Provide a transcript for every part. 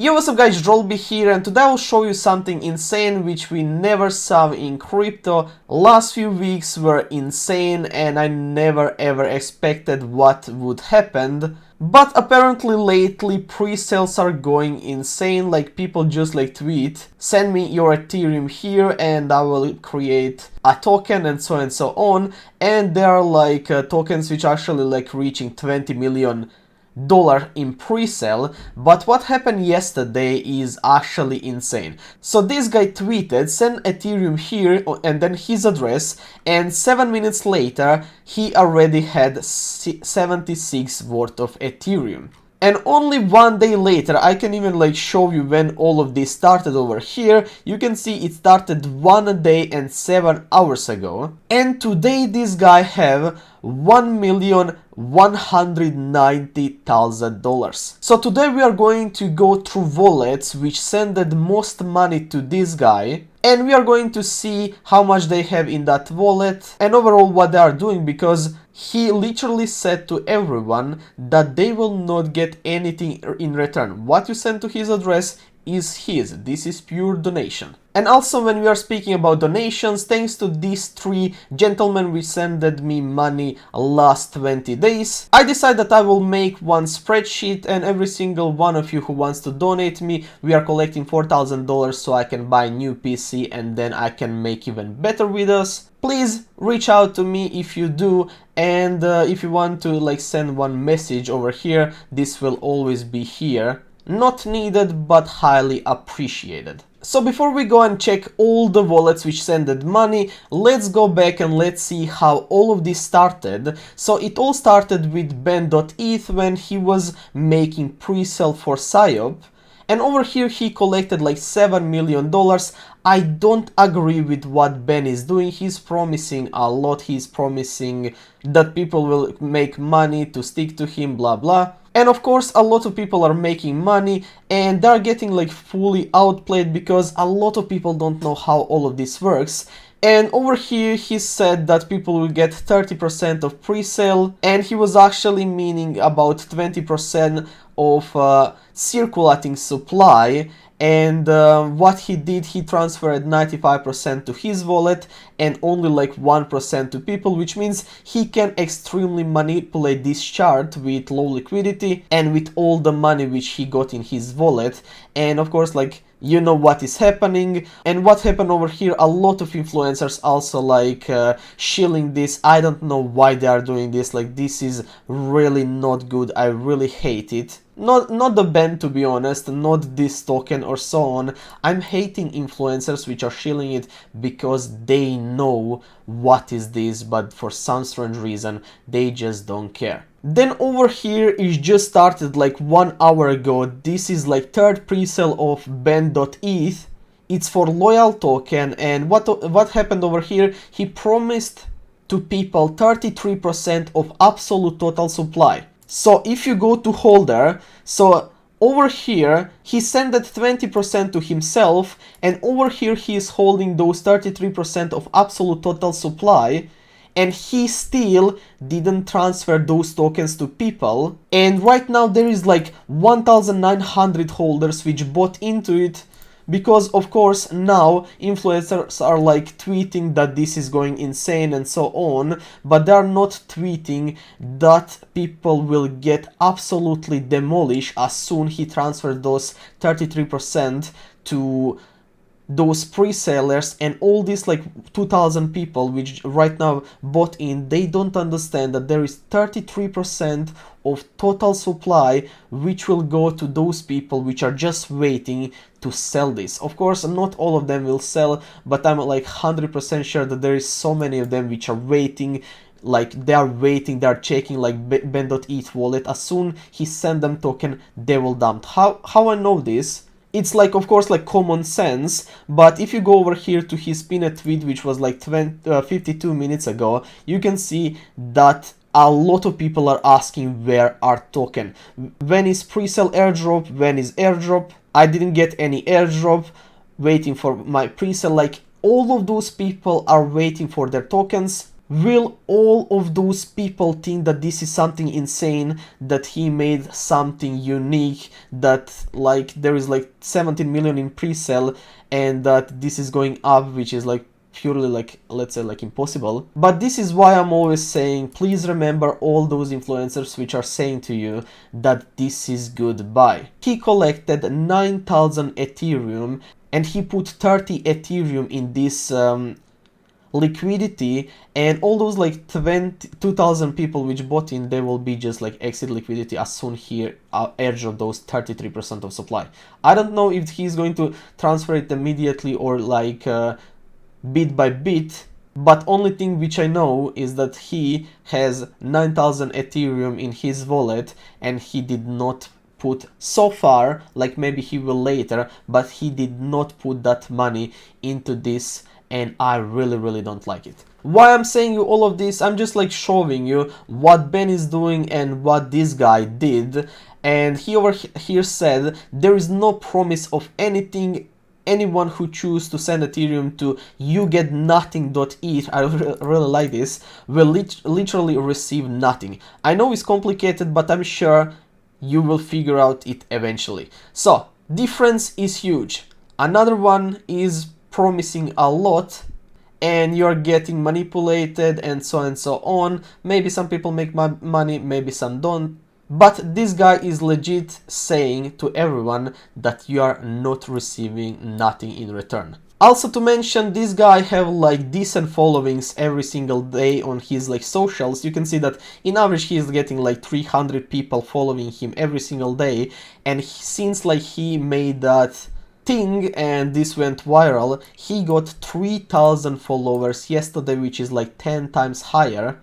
Yo, what's up guys, drolby here, and today I'll show you something insane which we never saw in crypto. Last few weeks were insane and I never ever expected what would happen. But apparently lately pre-sales are going insane, like people just like tweet, send me your Ethereum here and I will create a token and so on. And there are like tokens which are actually like reaching $20 million in pre-sale. But what happened yesterday is actually insane. So this guy tweeted, send Ethereum here, and then his address, and 7 minutes later he already had 76 worth of Ethereum. And only 1 day later, I can even like show you when all of this started over here. You can see it started 1 day and 7 hours ago. And today this guy have $1,190,000. So today we are going to go through wallets which sent the most money to this guy. And we are going to see how much they have in that wallet and overall what they are doing, because he literally said to everyone that they will not get anything in return. What you send to his address is his. This is pure donation. And also, when we are speaking about donations, thanks to these 3 gentlemen who sent me money last 20 days, I decided that I will make one spreadsheet, and every single one of you who wants to donate me, we are collecting $4,000 so I can buy a new PC and then I can make even better with us. Please reach out to me if you do, and if you want to like send one message over here, this will always be here. Not needed, but highly appreciated. So before we go and check all the wallets which sent money, let's go back and let's see how all of this started. So it all started with ben.eth when he was making pre-sale for psyop. And over here he collected like $7 million. I don't agree with what Ben is doing. He's promising a lot. He's promising that people will make money to stick to him, blah blah. And of course a lot of people are making money and they're getting like fully outplayed because a lot of people don't know how all of this works. And over here he said that people will get 30% of pre-sale, and he was actually meaning about 20% of circulating supply. And what he did, he transferred 95% to his wallet and only like 1% to people, which means he can extremely manipulate this chart with low liquidity and with all the money which he got in his wallet. And of course, like, you know what is happening. And what happened over here, a lot of influencers also like shilling this. I don't know why they are doing this. Like, this is really not good. I really hate it. Not the Ben, to be honest, not this token or so on. I'm hating influencers which are shilling it because they know what is this, but for some strange reason they just don't care. Then over here it just started like 1 hour ago. This is like 3rd pre-sale of ben.eth. It's for loyal token, and what happened over here, he promised to people 33% of absolute total supply. So if you go to holder, so over here he sent that 20% to himself, and over here he is holding those 33% of absolute total supply, and he still didn't transfer those tokens to people. And right now there is like 1,900 holders which bought into it, because of course now influencers are like tweeting that this is going insane and so on, but they are not tweeting that people will get absolutely demolished as soon he transfers those 33% to those pre-sellers. And all these like 2,000 people which right now bought in, they don't understand that there is 33% of total supply which will go to those people which are just waiting to sell this. Of course not all of them will sell, but I'm like 100% sure that there is so many of them which are waiting. Like, they are waiting, they are checking like ben.eth wallet. As soon he send them token, they will dump. How I know this? It's like, of course, like common sense, but if you go over here to his pinned tweet, which was like 52 minutes ago, you can see that a lot of people are asking where are token. When is pre-sale airdrop? When is airdrop? I didn't get any airdrop. Waiting for my pre-sale. Like, all of those people are waiting for their tokens. Will all of those people think that this is something insane, that he made something unique, that like there is like 17 million in pre-sale and that this is going up, which is like purely like, let's say, like impossible? But this is why I'm always saying, please remember all those influencers which are saying to you that this is good buy. He collected 9,000 Ethereum and he put 30 Ethereum in this liquidity, and all those like 2,000 people which bought in, they will be just like exit liquidity as soon he airdrop those 33% of supply. I don't know if he's going to transfer it immediately or like bit by bit, but only thing which I know is that he has 9,000 Ethereum in his wallet and he did not put so far, like maybe he will later, but he did not put that money into this, and I really don't like it. Why I'm saying you all of this, I'm just like showing you what Ben is doing and what this guy did, and he over here said there is no promise of anything. Anyone who chooses to send Ethereum to yougetnothing.eth, I really like this, will literally receive nothing. I know it's complicated, but I'm sure you will figure out it eventually. So, difference is huge. Another one is promising a lot and you're getting manipulated and so on. Maybe some people make money, maybe some don't. But this guy is legit saying to everyone that you are not receiving nothing in return. Also to mention, this guy have like decent followings every single day on his like socials. You can see that in average he is getting like 300 people following him every single day, and since like he made that thing and this went viral, he got 3,000 followers yesterday, which is like 10 times higher.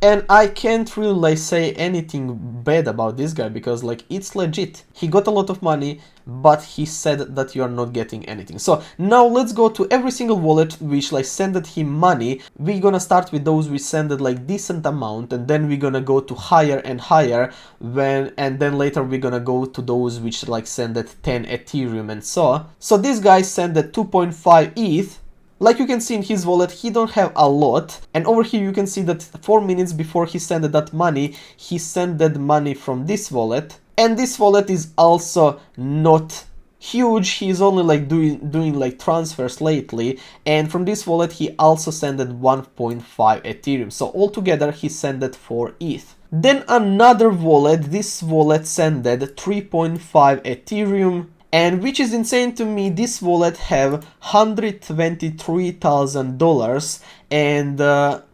And I can't really like say anything bad about this guy because like it's legit. He got a lot of money, but he said that you are not getting anything. So now let's go to every single wallet which like sended him money. We're gonna start with those which sended like decent amount, and then we're gonna go to higher and higher and then later we're gonna go to those which like sended 10 Ethereum and so. So this guy sended 2.5 ETH. Like you can see in his wallet, he don't have a lot, and over here you can see that 4 minutes before he sent that money, he sent that money from this wallet, and this wallet is also not huge. He's only like doing like transfers lately, and from this wallet he also sent 1.5 Ethereum, so altogether he sent 4 ETH. Then another wallet, this wallet sent 3.5 Ethereum. And which is insane to me, this wallet have $123,000 and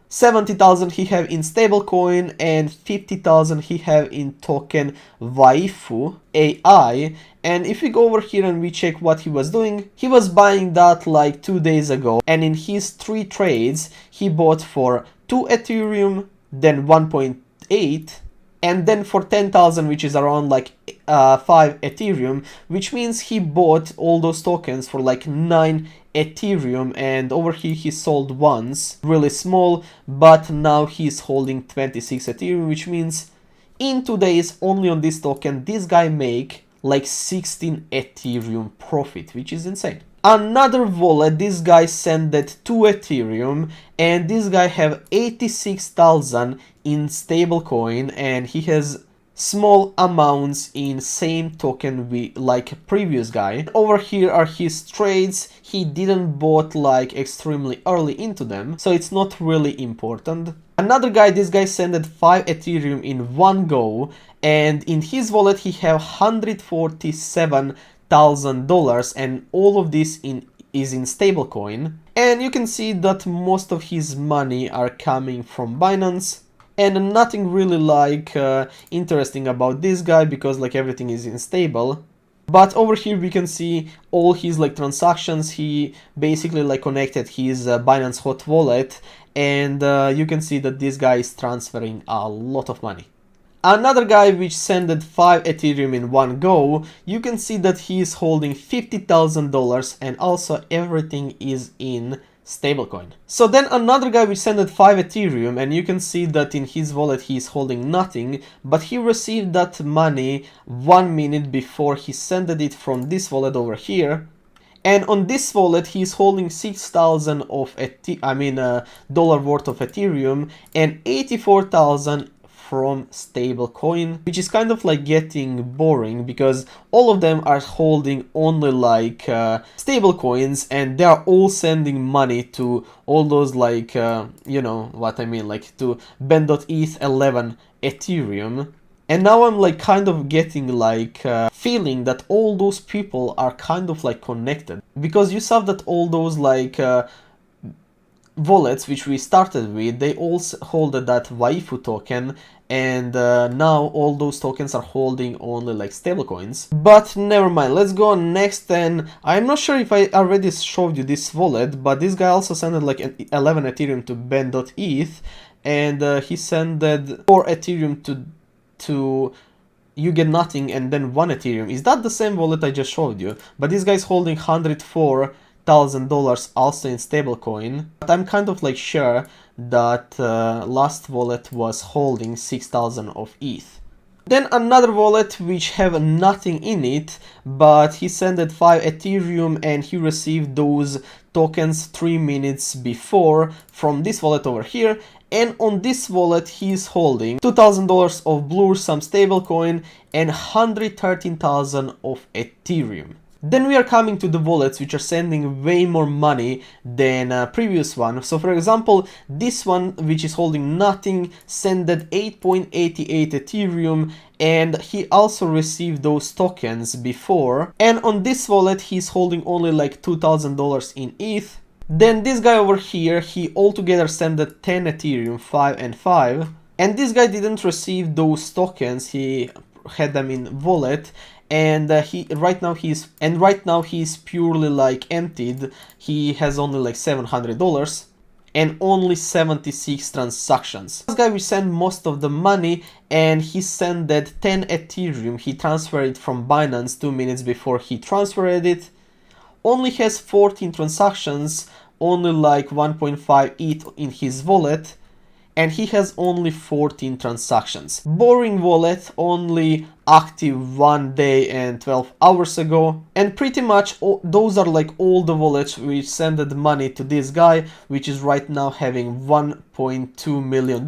70,000 he have in stablecoin and 50,000 he have in token Waifu AI. And if we go over here and we check what he was doing, he was buying that like 2 days ago, and in his 3 trades he bought for 2 Ethereum, then 1.8, and then for 10,000, which is around like 5 Ethereum, which means he bought all those tokens for like 9 Ethereum, and over here he sold once, really small, but now he's holding 26 Ethereum, which means in 2 days only on this token, this guy make like 16 Ethereum profit, which is insane. Another wallet, this guy sent 2 Ethereum, and this guy have 86,000 in stablecoin, and he has small amounts in same token like previous guy. Over here are his trades. He didn't bought like extremely early into them, so it's not really important. Another guy, this guy sent 5 Ethereum in one go, and in his wallet he have $147,000, and all of this is in stablecoin. And you can see that most of his money are coming from Binance, and nothing really like interesting about this guy because like everything is unstable. But over here we can see all his like transactions. He basically like connected his Binance Hot Wallet, and you can see that this guy is transferring a lot of money. Another guy which sent 5 Ethereum in one go, you can see that he is holding $50,000, and also everything is in stablecoin. So then another guy which sent 5 Ethereum, and you can see that in his wallet he is holding nothing, but he received that money 1 minute before he sent it from this wallet over here. And on this wallet, he's holding 6,000 of dollar worth of Ethereum and 84,000 from stablecoin, which is kind of like getting boring because all of them are holding only like stable coins, and they are all sending money to all those like you know what I mean, like to ben.eth 11 Ethereum. And now I'm like kind of getting like feeling that all those people are kind of like connected, because you saw that all those like wallets which we started with, they all hold that waifu token, and now all those tokens are holding only like stablecoins. But never mind, let's go on next. And I'm not sure if I already showed you this wallet, but this guy also sent like 11 Ethereum to ben.eth, and he sent 4 Ethereum to you get nothing, and then 1 Ethereum. Is that the same wallet I just showed you? But this guy's holding $104,000 also in stablecoin. But I'm kind of like sure that last wallet was holding 6,000 of ETH. Then another wallet which have nothing in it, but he sent 5 Ethereum and he received those tokens 3 minutes before from this wallet over here. And on this wallet he's holding $2,000 of Blur, some stablecoin, and 113,000 of Ethereum. Then we are coming to the wallets which are sending way more money than previous one. So for example, this one which is holding nothing sent 8.88 Ethereum, and he also received those tokens before. And on this wallet he's holding only like $2,000 in ETH. Then this guy over here, he altogether sent 10 Ethereum, 5 and 5. And this guy didn't receive those tokens, he had them in wallet. And right now he's purely like emptied. He has only like $700 and only 76 transactions. This guy we sent most of the money, and he sent 10 Ethereum. He transferred it from Binance 2 minutes before he transferred it. Only has 14 transactions, only like 1.5 ETH in his wallet, and he has only 14 transactions. Boring wallet, only active 1 day and 12 hours ago. And pretty much those are like all the wallets which sent money to this guy, which is right now having $1.2 million.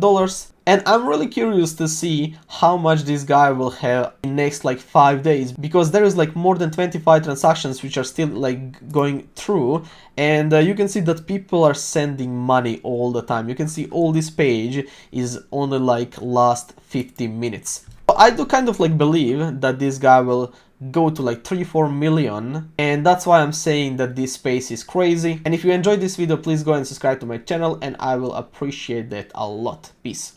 And I'm really curious to see how much this guy will have in next like 5 days, because there is like more than 25 transactions which are still like going through, and you can see that people are sending money all the time. You can see all this page is only like last 50 minutes. I do kind of like believe that this guy will go to like 3-4 million, and that's why I'm saying that this space is crazy. And if you enjoyed this video, please go and subscribe to my channel, and I will appreciate that a lot. Peace.